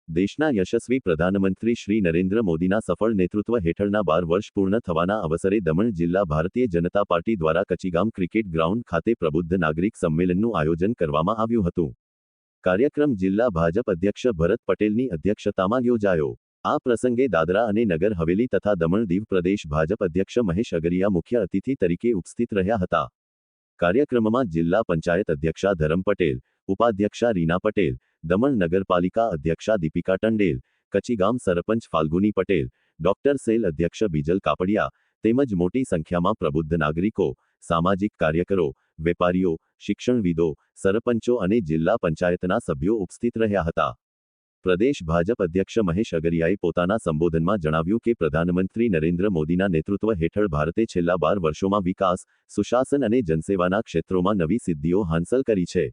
દેશના યશસ્વી પ્રધાનમંત્રી શ્રી નરેન્દ્ર મોદીના સફળ નેતૃત્વ હેઠળના 12 વર્ષ પૂર્ણ થવાના અવસરે દમણ જિલ્લા ભારતીય જનતા પાર્ટી દ્વારા કચીગામ ક્રિકેટ ગ્રાઉન્ડ ખાતે પ્રબુદ્ધ નાગરિક સંમેલનનું આયોજન કરવામાં આવ્યું હતું. કાર્યક્રમ જિલ્લા ભાજપ અધ્યક્ષ ભરત પટેલની અધ્યક્ષતામાં યોજાયો. આ પ્રસંગે દાદરા અને નગર હવેલી તથા દમણ દીવ પ્રદેશ ભાજપ અધ્યક્ષ મહેશ અગરિયા મુખ્ય અતિથિ તરીકે ઉપસ્થિત રહ્યા હતા. કાર્યક્રમમાં જિલ્લા પંચાયત અધ્યક્ષા ધરમ પટેલ, ઉપાધ્યક્ષા રીના પટેલ, દમણ નગરપાલિકા અધ્યક્ષા દીપિકા ટંડેલ, કચીગામ સરપંચ ફાલ્ગુની પટેલ, ડોક્ટર સેલ અધ્યક્ષ બીજલ કાપડિયા તેમજ મોટી સંખ્યામાં પ્રબુદ્ધ નાગરિકો, સામાજિક કાર્યકરો, વેપારીઓ, શિક્ષણવિદો, સરપંચો અને જિલ્લા પંચાયતના સભ્યો ઉપસ્થિત રહ્યા હતા. પ્રદેશ ભાજપ અધ્યક્ષ મહેશ અગરિયાએ પોતાના સંબોધનમાં જણાવ્યું કે પ્રધાનમંત્રી નરેન્દ્ર મોદીના નેતૃત્વ હેઠળ ભારતે છેલ્લા 12 વર્ષોમાં વિકાસ, સુશાસન અને જનસેવાના ક્ષેત્રોમાં નવી સિદ્ધિઓ હાંસલ કરી છે.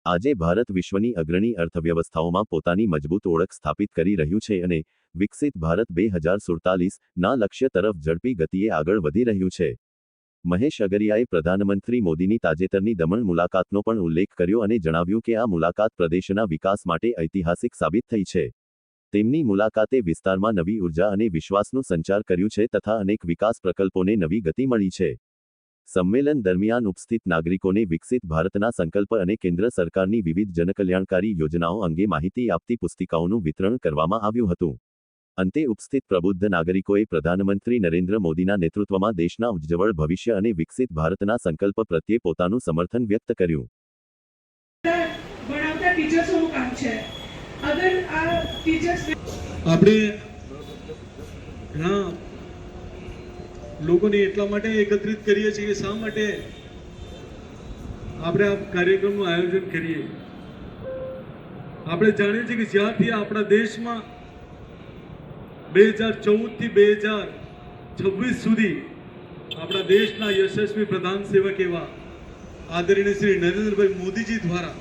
આજે ભારત વિશ્વની અગ્રણી અર્થવ્યવસ્થાઓમાં પોતાની મજબૂત ઓળખ સ્થાપિત કરી રહ્યું છે અને વિકસિત ભારત 2047ના લક્ષ્ય તરફ ઝડપી ગતિએ આગળ વધી રહ્યું છે. મહેશ અગરિયાએ પ્રધાનમંત્રી મોદીની તાજેતરની દમણ મુલાકાતનો પણ ઉલ્લેખ કર્યો અને જણાવ્યું કે આ મુલાકાત પ્રદેશના વિકાસ માટે ઐતિહાસિક સાબિત થઈ છે. તેમની મુલાકાતે વિસ્તારમાં નવી ઉર્જા અને વિશ્વાસનું સંચાર કર્યું છે તથા અનેક વિકાસ પ્રકલ્પોને નવી ગતિ મળી છે. સંમેલન દરમિયાન ઉપસ્થિત નાગરિકોને વિકસિત ભારતના સંકલ્પ અને કેન્દ્ર સરકારની વિવિધ જનકલ્યાણકારી યોજનાઓ અંગે માહિતી આપતી પુસ્તિકાઓનું વિતરણ કરવામાં આવ્યું હતું. અંતે ઉપસ્થિત પ્રબુદ્ધ નાગરિકોએ પ્રધાનમંત્રી નરેન્દ્ર મોદીના નેતૃત્વમાં દેશના ઉજ્જવળ ભવિષ્ય અને વિકસિત ભારતના સંકલ્પ પ્રત્યે પોતાનું સમર્થન વ્યક્ત કર્યું. આપણે ઘણા લોકોને એટલા માટે એકત્રિત કરીએ છીએ કે શા માટે આપણે આ કાર્યક્રમનું આયોજન કરીએ. આપણે જાણીએ છીએ કે જ્યારથી આપણા દેશમાં 2014 થી 2026 સુધી આપણા દેશના યશસ્વી પ્રધાન સેવક એવા આદરણીય શ્રી નરેન્દ્રભાઈ મોદીજી દ્વારા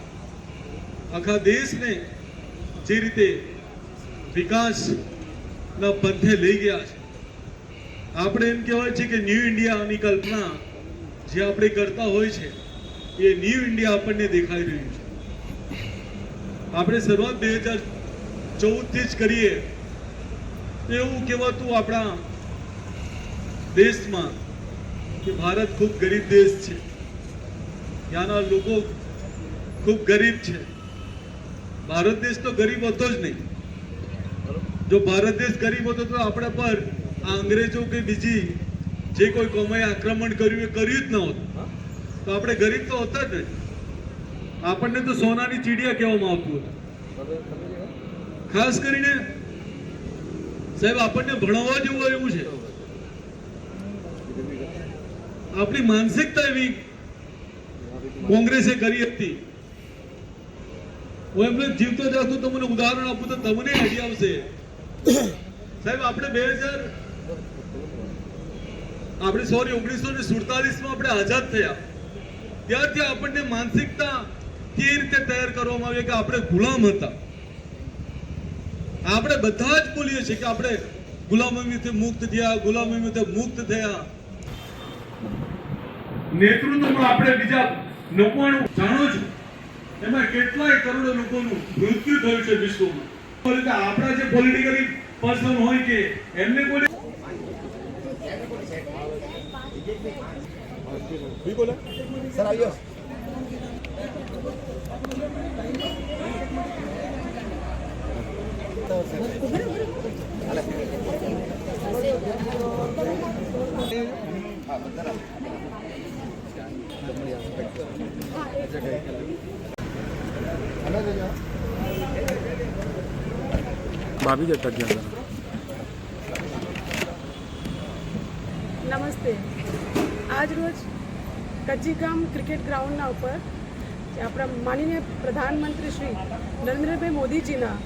આખા દેશને જે રીતે વિકાસના પંથે લઈ ગયા છે, આપણે એમ કહેવાય છે કે ન્યૂ ઇન્ડિયાની કલ્પના જે આપણે કરતા હોય છે એ ન્યૂ ઇન્ડિયા આપણને દેખાઈ રહ્યું છે. આપણે શરૂઆત 2014થી જ કરીએ એવું કહેવાતું આપણા દેશમાં કે ભારત ખૂબ ગરીબ દેશ છે, ત્યાંના લોકો ખૂબ ગરીબ છે. ભારત દેશ તો ગરીબ હતો જ નહીં. જો ભારત દેશ ગરીબ હતો તો આપણા પર અંગ્રેજો કે બીજી જે કોઈ કોમે આક્રમણ કર્યું એ કર્યું જ ન હોતું, તો આપણે ગરીબ તો હતા જ નહીં. આપણને તો સોનાની ચીડિયા કહેવામાં આવતું હતું. ખાસ કરીને સાહેબ આપણને ભણાવવા જેવું એવું છે, આપણી માનસિકતા એવી કોંગ્રેસે કરી હતી. હું એમને જીવતો જાતું તમને ઉદાહરણ આપું તો તમને આઈડિયા આવશે. સાહેબ આપણે 1947માં આપણે આઝાદ થયા ત્યારથી આપણને માનસિકતા એ રીતે તૈયાર કરવામાં આવી કે આપણે ગુલામ હતા. આપણે બધા જ બોલીએ છીએ કે આપણે ગુલામીથી મુક્ત થયા, ગુલામીથી મુક્ત થયા. નેતૃત્વમાં આપણે બીજા 99 જાણો છો એમાં કેટલાય કરોડો લોકોનું મૃત્યુ થયું છે વિશ્વમાં. આપણા જે પોલિટિકલી પર્સન હોય કે એમને કોઈ સર આવ્યો भाभी जब तक जाना. નમસ્તે. આજ રોજ કચીગામ ક્રિકેટ ગ્રાઉન્ડના ઉપર આપણા માનનીય પ્રધાનમંત્રી શ્રી નરેન્દ્રભાઈ મોદીજીના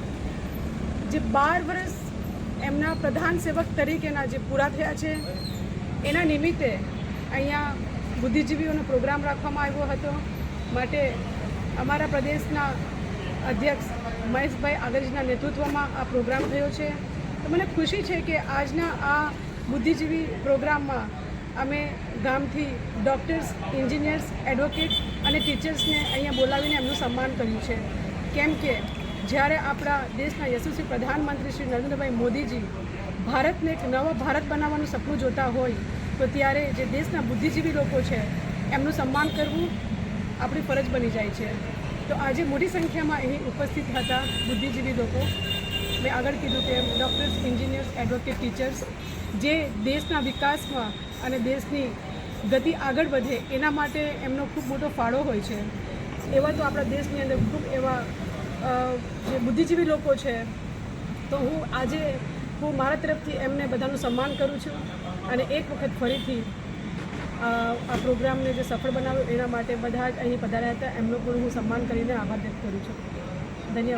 જે 12 વર્ષ એમના પ્રધાન સેવક તરીકેના જે પૂરા થયા છે એના નિમિત્તે અહીંયા બુદ્ધિજીવીઓનો પ્રોગ્રામ રાખવામાં આવ્યો હતો. માટે અમારા પ્રદેશના અધ્યક્ષ મહેશભાઈ આગળજીના નેતૃત્વમાં આ પ્રોગ્રામ થયો છે. તો મને ખુશી છે કે આજના આ બુદ્ધિજીવી પ્રોગ્રામમાં અમે ગામથી ડૉક્ટર્સ, એન્જિનિયર્સ, એડવોકેટ અને ટીચર્સને અહીંયા બોલાવીને એમનું સન્માન કર્યું છે. કેમ કે જ્યારે આપણા દેશના યશસ્વી પ્રધાનમંત્રી શ્રી નરેન્દ્રભાઈ મોદીજી ભારતને એક નવો ભારત બનાવવાનું સપનું જોતા હોય તો ત્યારે જે દેશના બુદ્ધિજીવી લોકો છે એમનું સન્માન કરવું આપણી ફરજ બની જાય છે. તો આજે મોટી સંખ્યામાં અહીં ઉપસ્થિત હતા બુદ્ધિજીવી લોકો. મેં આગળ કીધું કે ડૉક્ટર્સ, એન્જિનિયર્સ, એડવોકેટ, ટીચર્સ જે દેશના વિકાસમાં અને દેશની ગતિ આગળ વધે એના માટે એમનો ખૂબ મોટો ફાળો હોય છે. એવા તો આપણા દેશની અંદર ખૂબ એવા જે બુદ્ધિજીવી લોકો છે. તો હું મારા તરફથી એમને બધાનું સન્માન કરું છું અને એક વખત ફરીથી આ પ્રોગ્રામને જે સફળ બનાવ્યો એના માટે બધા જ અહીં પધાર્યા હતા એમનો પણ હું સન્માન કરીને આભાર વ્યક્ત કરું છું. ધન્યવાદ.